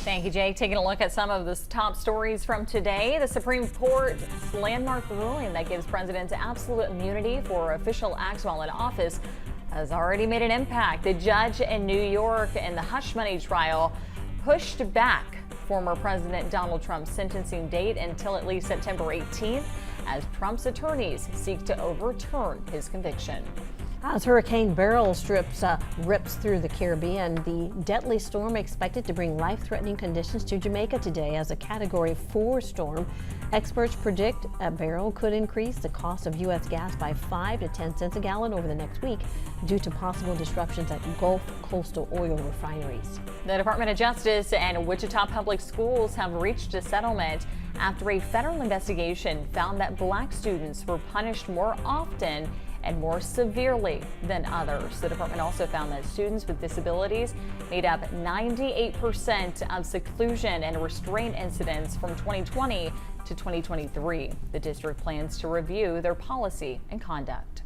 Thank you, Jake. Taking a look at some of the top stories from today. The Supreme Court's landmark ruling that gives presidents absolute immunity for official acts while in office has already made an impact. The judge in New York in the hush money trial pushed back former President Donald Trump's sentencing date until at least September 18th as Trump's attorneys seek to overturn his conviction. As Hurricane Beryl rips through the Caribbean, the deadly storm expected to bring life-threatening conditions to Jamaica today as a Category 4 storm. Experts predict Beryl could increase the cost of U.S. gas by 5 to 10 cents a gallon over the next week due to possible disruptions at Gulf coastal oil refineries. The Department of Justice and Wichita Public Schools have reached a settlement after a federal investigation found that black students were punished more often and more severely than others. The department also found that students with disabilities made up 98% of seclusion and restraint incidents from 2020 to 2023. The district plans to review their policy and conduct.